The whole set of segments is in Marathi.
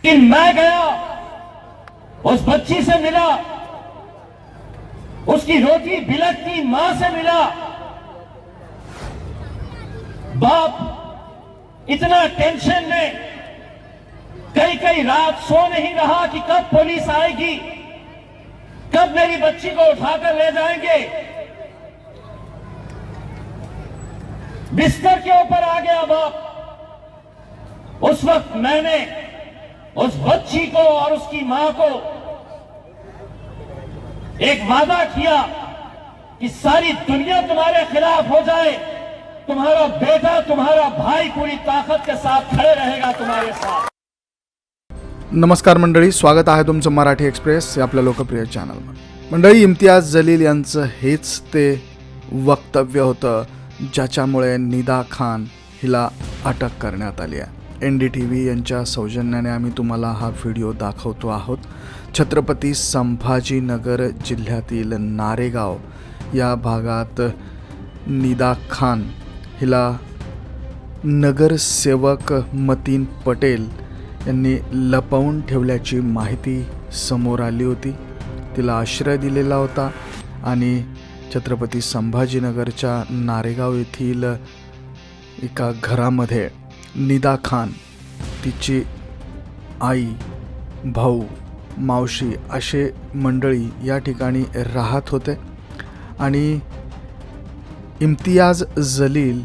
कि मैं गया, उस बच्ची से मिला, उसकी रोती बिलखती मां से मिला। बाप इतना टेंशन में कई कई रात सो नहीं रहा कि कब पुलिस आएगी, कब मेरी बच्ची को उठाकर ले जाएंगे। बिस्तर के ऊपर आ गया बाप। उस वक्त मैंने उस बच्ची को और उसकी मां को एक वादा किया कि सारी दुनिया तुम्हारे खिलाफ हो जाए, तुम्हारा बेटा, तुम्हारा भाई पूरी ताकद के साथ खड़े रहेगा तुम्हारे साथ। नमस्कार मंडळी, स्वागत आहे तुमचं मराठी एक्सप्रेस या आपल्या लोकप्रिय चॅनलवर। मंडळी, इम्तियाज जलील यांचं हेच ते वक्तव्य होतं ज्याच्यामुळे निदा खान हिला अटक करण्यात आली आहे। NDTV यांच्या सौजन्याने आम्ही तुम्हाला हा व्हिडिओ दाखवतो आहोत। छत्रपती संभाजीनगर जिल्ह्यातील नारेगाव या भागात निदा खान हिला नगरसेवक मतीन पटेल यांनी लपवून ठेवल्याची माहिती समोर आली होती। तिला आश्रय दिलेला होता आणि छत्रपती संभाजीनगरच्या नारेगाव येथील एका घरामध्ये निदा खान, तिची आई, भाऊ, मावशी असे मंडळी या ठिकाणी राहत होते। आणि इम्तियाज जलील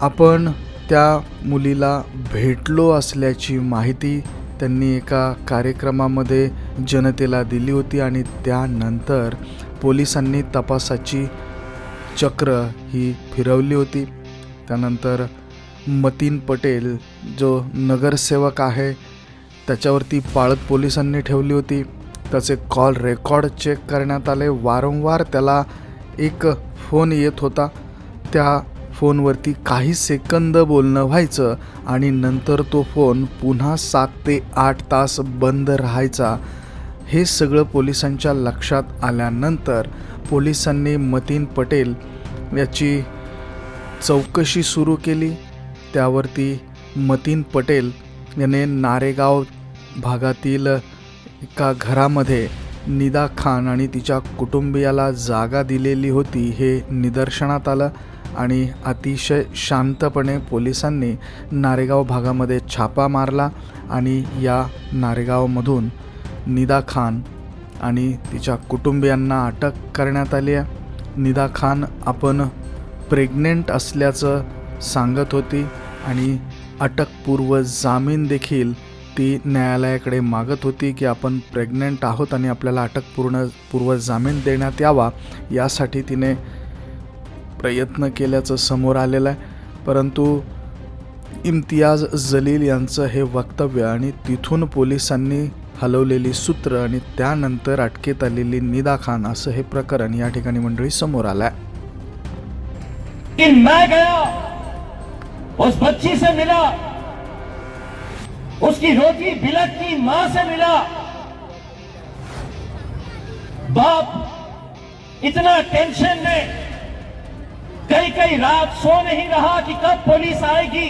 आपण त्या मुलीला भेटलो असल्याची माहिती त्यांनी एका कार्यक्रमामध्ये जनतेला दिली होती आणि त्यानंतर पोलिसांनी तपासाची चक्र ही फिरवली होती। त्यानंतर मतीन पटेल जो नगरसेवक आहे त्याच्यावरती पाळत पोलिसांनी ठेवली होती। त्याचे कॉल रेकॉर्ड चेक करण्यात आले। वारंवार त्याला एक फोन येत होता, त्या फोनवरती काही सेकंद बोलणं व्हायचं आणि नंतर तो फोन पुन्हा 7 ते 8 तास बंद राहायचा। हे सगळं पोलिसांच्या लक्षात आल्यानंतर पोलिसांनी मतीन पटेल याची चौकशी सुरू केली। त्यावरती मतीन पटेल याने नारेगाव भागातील एका घरामध्ये निदा खान आणि तिच्या कुटुंबियाला जागा दिलेली होती हे निदर्शनात आलं आणि अतिशय शांतपणे पोलिसांनी नारेगाव भागामध्ये छापा मारला आणि या नारेगावमधून निदा खान आणि तिच्या कुटुंबियांना अटक करण्यात आली आहे। निदा खान आपण प्रेग्नेंट असल्याचं सांगत होती आणि अटकपूर्व जामीन देखील ती न्यायालयाकडे मागत होती की आपण प्रेग्नेंट आहोत आणि आपल्याला अटकपूर्व जामीन देण्यात यावा, यासाठी तिने प्रयत्न केल्याचं समोर आलेलं आहे। परंतु इम्तियाज जलील यांचं हे वक्तव्य आणि तिथून पोलिसांनी हलवलेली सूत्र आणि त्यानंतर अटकेत आलेली निदा खान असं हे प्रकरण या ठिकाणी मंडळी समोर आलं आहे। कि मैं गया, उस बच्ची से मिला, उसकी रोती बिलखती मां से मिला। बाप इतना टेंशन में कई कई रात सो नहीं रहा कि कब पुलिस आएगी,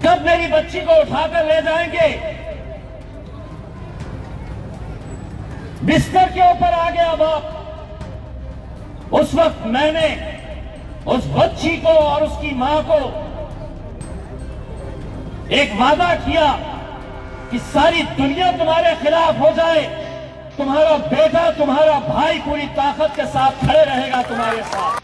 कब मेरी बच्ची को उठाकर ले जाएंगे। बिस्तर के ऊपर आ गया बाप। उस वक्त मैंने उस बच्ची को और उसकी मां को एक वादा किया कि सारी दुनिया तुम्हारे खिलाफ हो जाए, तुम्हारा बेटा, तुम्हारा भाई पूरी ताकत के साथ खड़े रहेगा तुम्हारे साथ।